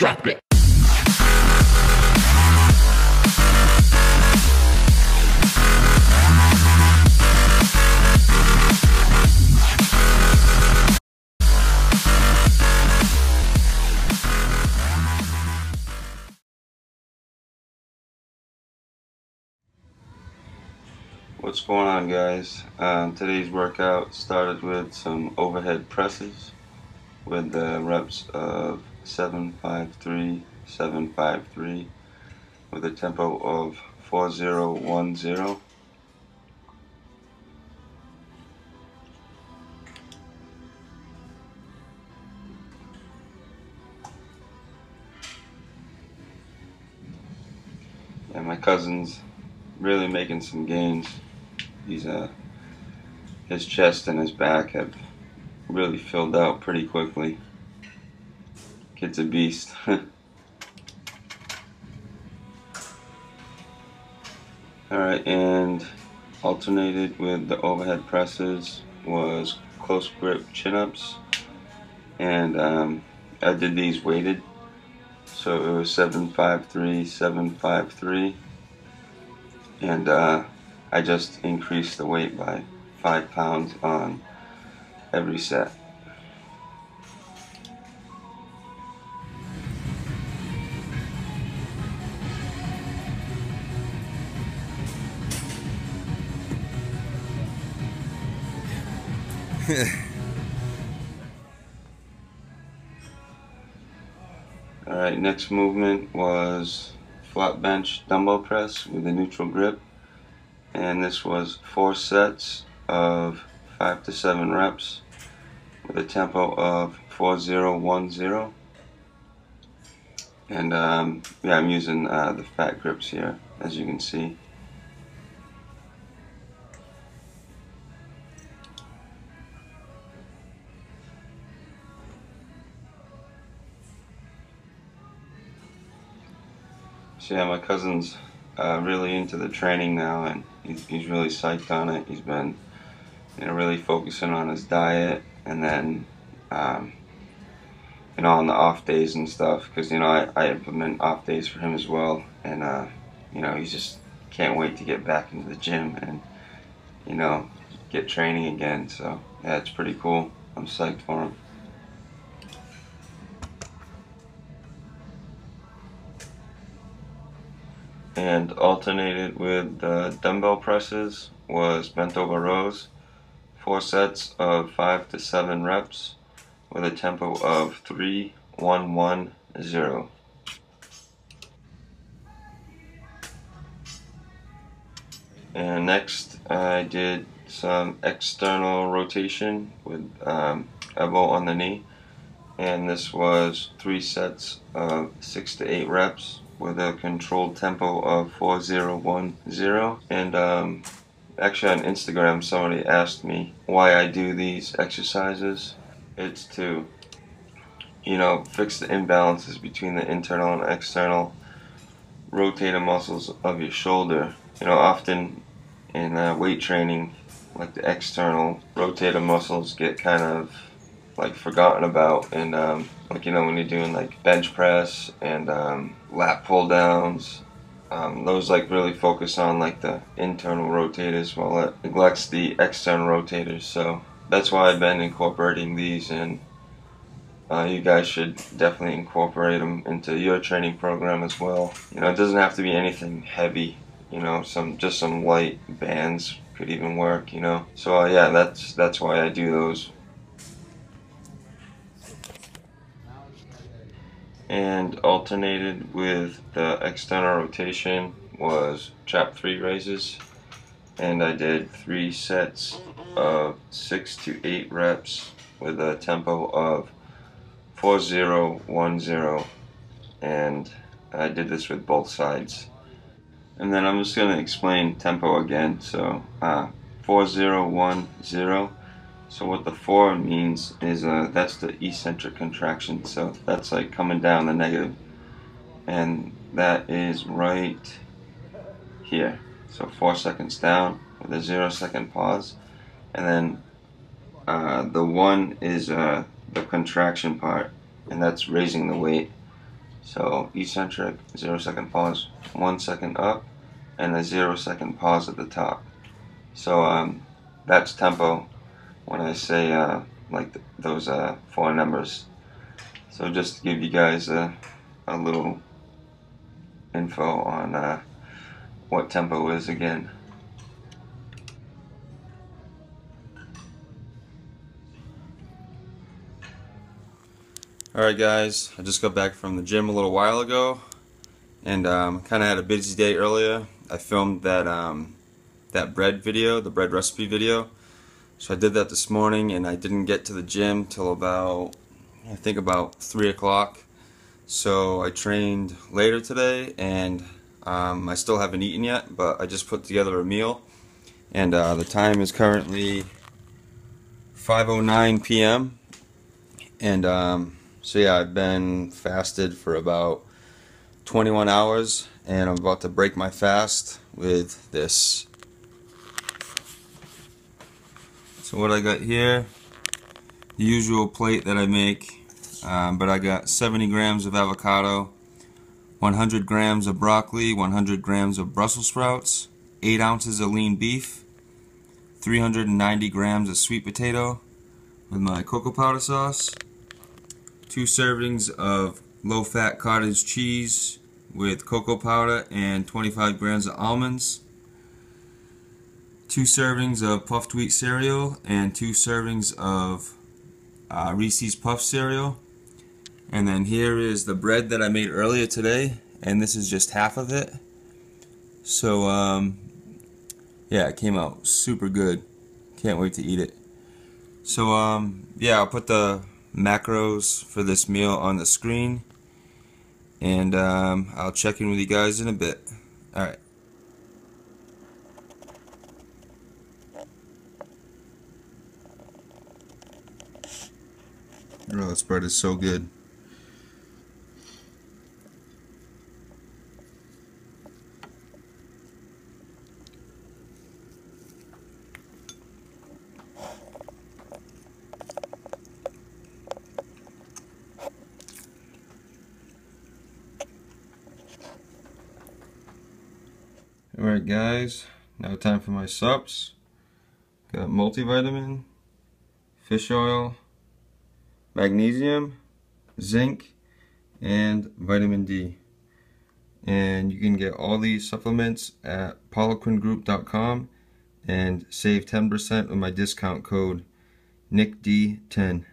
Drop it. What's going on, guys? Today's workout started with some overhead presses with the reps of 753, 753 with a tempo of 4010. And my cousin's really making some gains. His chest and his back have really filled out pretty quickly. Kid's a beast. Alright, and alternated with the overhead presses was close grip chin-ups, and I did these weighted, so it was 753, 753, and I just increased the weight by 5 pounds on every set. Alright, next movement was flat bench dumbbell press with a neutral grip, and this was 4 sets of 5 to 7 reps with a tempo of 4010. And yeah, I'm using the fat grips here, as you can see. So yeah, my cousin's really into the training now, and he's really psyched on it. He's been, really focusing on his diet, and then on the off days and stuff, because I implement off days for him as well, and he just can't wait to get back into the gym and get training again. So yeah, it's pretty cool. I'm psyched for him. And alternated with the dumbbell presses was bent over rows, 4 sets of 5 to 7 reps with a tempo of 3110. And next I did some external rotation with elbow on the knee, and this was 3 sets of 6 to 8 reps with a controlled tempo of 4010. And actually on Instagram somebody asked me why I do these exercises. It's to fix the imbalances between the internal and external rotator muscles of your shoulder. Often in weight training, like the external rotator muscles get kind of like forgotten about, and when you're doing like bench press and lat pull downs, those like really focus on like the internal rotators while it neglects the external rotators. So that's why I've been incorporating these, and you guys should definitely incorporate them into your training program as well. It doesn't have to be anything heavy. Just some light bands could even work. So yeah, that's why I do those. And alternated with the external rotation was trap 3 raises, and I did 3 sets of 6 to 8 reps with a tempo of 4010, and I did this with both sides. And then I'm just going to explain tempo again. So 4010. So what the 4 means is that's the eccentric contraction. So that's like coming down the negative, and that is right here. So 4 seconds down with a 0-second pause, and then the 1 is the contraction part, and that's raising the weight. So eccentric, 0-second pause, 1 second up, and a 0-second pause at the top. So that's tempo when I say like those 4 numbers. So just to give you guys a little info on what tempo is again. Alright guys, I just got back from the gym a little while ago, and kind of had a busy day earlier. I filmed that bread video, the bread recipe video. So I did that this morning, and I didn't get to the gym till about, I think about 3 o'clock. So I trained later today, and I still haven't eaten yet, but I just put together a meal. And the time is currently 5:09 p.m. And so yeah, I've been fasted for about 21 hours, and I'm about to break my fast with this. So what I got here, the usual plate that I make, but I got 70 grams of avocado, 100 grams of broccoli, 100 grams of Brussels sprouts, 8 ounces of lean beef, 390 grams of sweet potato with my cocoa powder sauce, 2 servings of low-fat cottage cheese with cocoa powder and 25 grams of almonds, 2 servings of puffed wheat cereal and 2 servings of Reese's Puff cereal. And then here is the bread that I made earlier today, and this is just half of it. So yeah, it came out super good. Can't wait to eat it. So yeah, I'll put the macros for this meal on the screen, and I'll check in with you guys in a bit. Alright. Oh, this bread is so good. Alright guys, now time for my subs. Got multivitamin, fish oil, magnesium, zinc, and vitamin D. And you can get all these supplements at poliquingroup.com and save 10% with my discount code NICD10.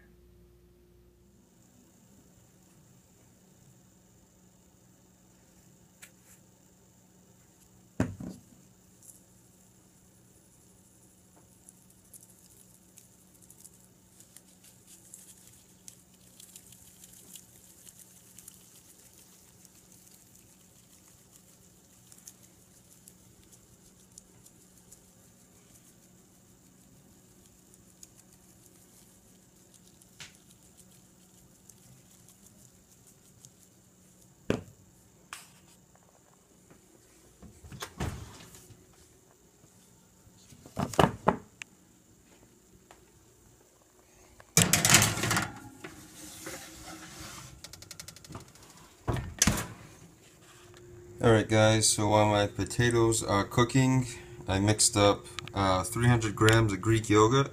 Alright guys, so while my potatoes are cooking, I mixed up 300 grams of Greek yogurt,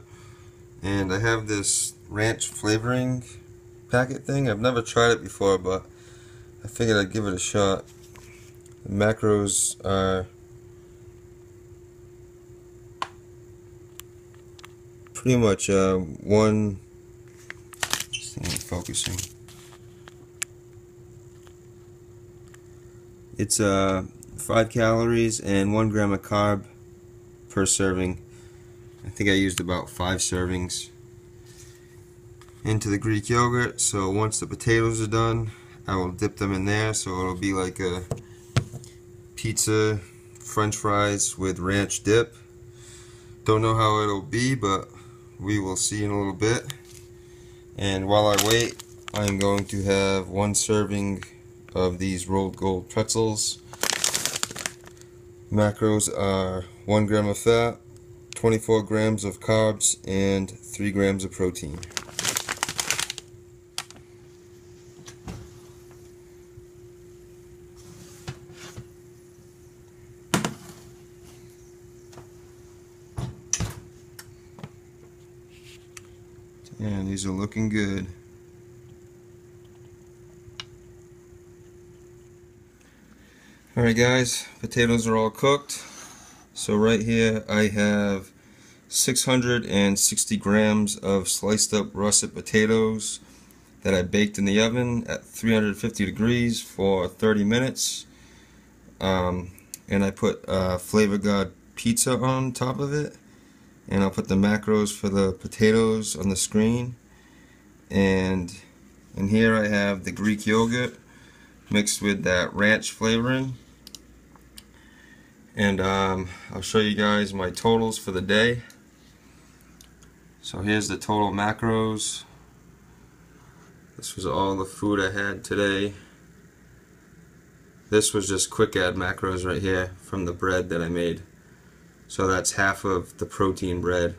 and I have this ranch flavoring packet thing. I've never tried it before, but I figured I'd give it a shot. The macros are pretty much one, this thing ain't focusing. It's 5 calories and 1 gram of carb per serving. I think I used about 5 servings into the Greek yogurt. So once the potatoes are done, I will dip them in there, so it'll be like a pizza french fries with ranch dip. Don't know how it'll be, but we will see in a little bit. And while I wait, I'm going to have 1 serving of these rolled gold pretzels. Macros are 1 gram of fat, 24 grams of carbs, and 3 grams of protein. And these are looking good. Alright guys, potatoes are all cooked. So right here I have 660 grams of sliced up russet potatoes that I baked in the oven at 350 degrees for 30 minutes. And I put Flavor God pizza on top of it. And I'll put the macros for the potatoes on the screen. And in here I have the Greek yogurt mixed with that ranch flavoring. And I'll show you guys my totals for the day. So here's the total macros. This was all the food I had today. This was just quick add macros right here from the bread that I made. So that's half of the protein bread.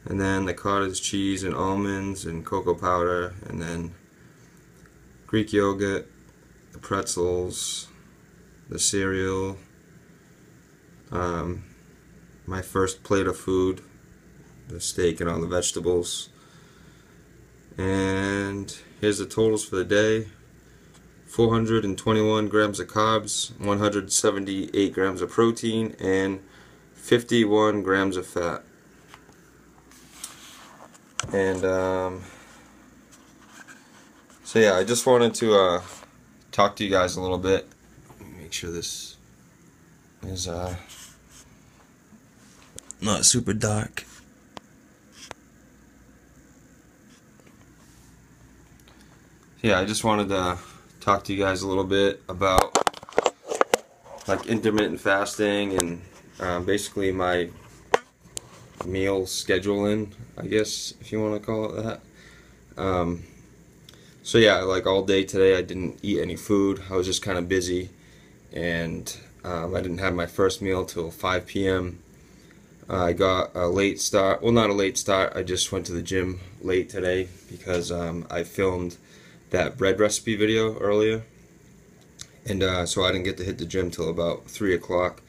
And then the cottage cheese and almonds and cocoa powder, and then Greek yogurt, the pretzels, the cereal, my first plate of food, the steak and all the vegetables. And here's the totals for the day. 421 grams of carbs, 178 grams of protein, and 51 grams of fat. And so yeah, I just wanted to talk to you guys a little bit. Let me make sure this is not super dark. Yeah, I just wanted to talk to you guys a little bit about like intermittent fasting and basically my meal scheduling, I guess, if you want to call it that. So yeah, like all day today I didn't eat any food. I was just kind of busy, and I didn't have my first meal till 5 p.m. I got a late start. Well, not a late start. I just went to the gym late today because I filmed that bread recipe video earlier, and so I didn't get to hit the gym till about 3 o'clock.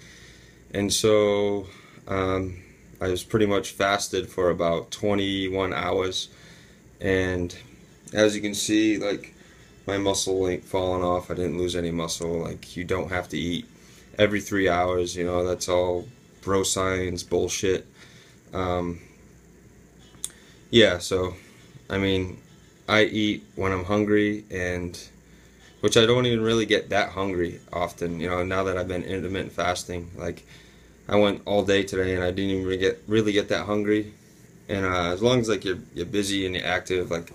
And so I was pretty much fasted for about 21 hours, and as you can see, like, my muscle ain't falling off. I didn't lose any muscle. Like, you don't have to eat every 3 hours, you know, that's all bro science bullshit. Yeah, so I mean, I eat when I'm hungry, and which I don't even really get that hungry often, you know, now that I've been intermittent fasting. Like, I went all day today and I didn't even really get that hungry. And as long as like you're busy and you're active, like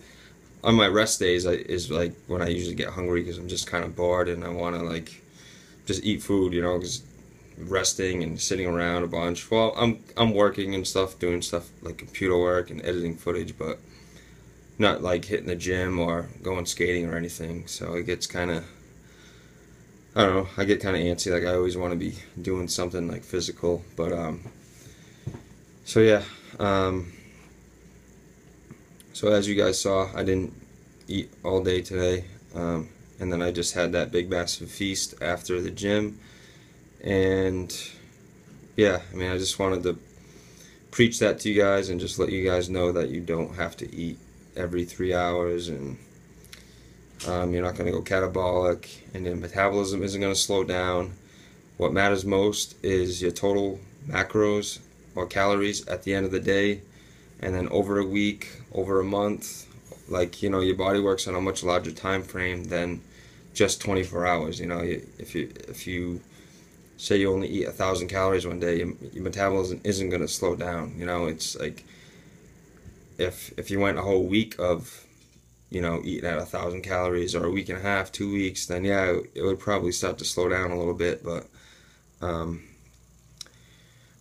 on my rest days is like when I usually get hungry because I'm just kind of bored and I want to like just eat food, you know, because resting and sitting around a bunch. Well, I'm working and stuff, doing stuff like computer work and editing footage, but not like hitting the gym or going skating or anything. So it gets kind of, I don't know, I get kind of antsy. Like, I always want to be doing something like physical. But so yeah, so as you guys saw, I didn't eat all day today, and then I just had that big massive feast after the gym. And yeah, I mean, I just wanted to preach that to you guys and just let you guys know that you don't have to eat every 3 hours, and you're not going to go catabolic, and your metabolism isn't going to slow down. What matters most is your total macros or calories at the end of the day, and then over a week, over a month, like, you know, your body works on a much larger time frame than just 24 hours. You know, if you say you only eat 1,000 calories one day, your metabolism isn't going to slow down. You know, it's like if you went a whole week of, you know, eating at 1,000 calories, or a week and a half, 2 weeks, then yeah, it would probably start to slow down a little bit. But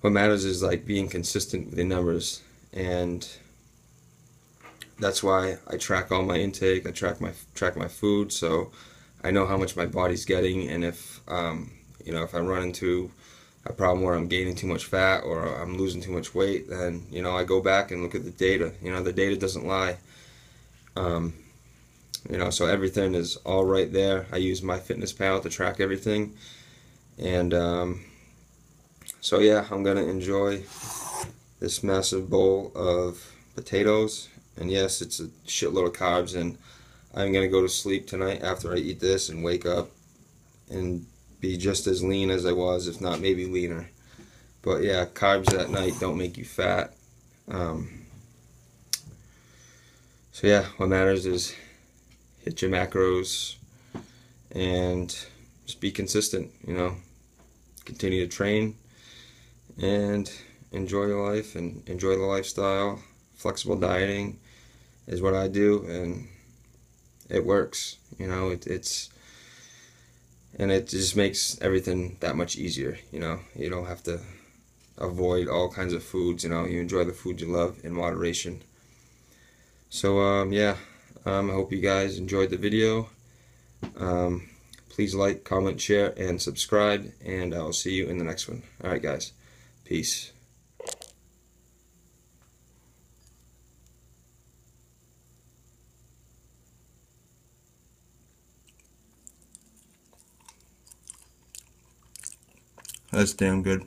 what matters is like being consistent with your numbers, and that's why I track all my intake. I track my food, so I know how much my body's getting. And if you know, if I run into a problem where I'm gaining too much fat or I'm losing too much weight, then, you know, I go back and look at the data. You know, the data doesn't lie. You know, so everything is all right there. I use MyFitnessPal to track everything. And so yeah, I'm gonna enjoy this massive bowl of potatoes And yes, it's a shitload of carbs, and I'm gonna go to sleep tonight after I eat this and wake up and be just as lean as I was, if not maybe leaner. But yeah, carbs at night don't make you fat. So yeah, what matters is hit your macros and just be consistent, you know. Continue to train and enjoy your life and enjoy the lifestyle. Flexible dieting is what I do, and it works. You know, and it just makes everything that much easier. You know, you don't have to avoid all kinds of foods. You know, you enjoy the food you love in moderation. So yeah, I hope you guys enjoyed the video. Please like, comment, share, and subscribe, and I'll see you in the next one. Alright guys, peace. That's damn good.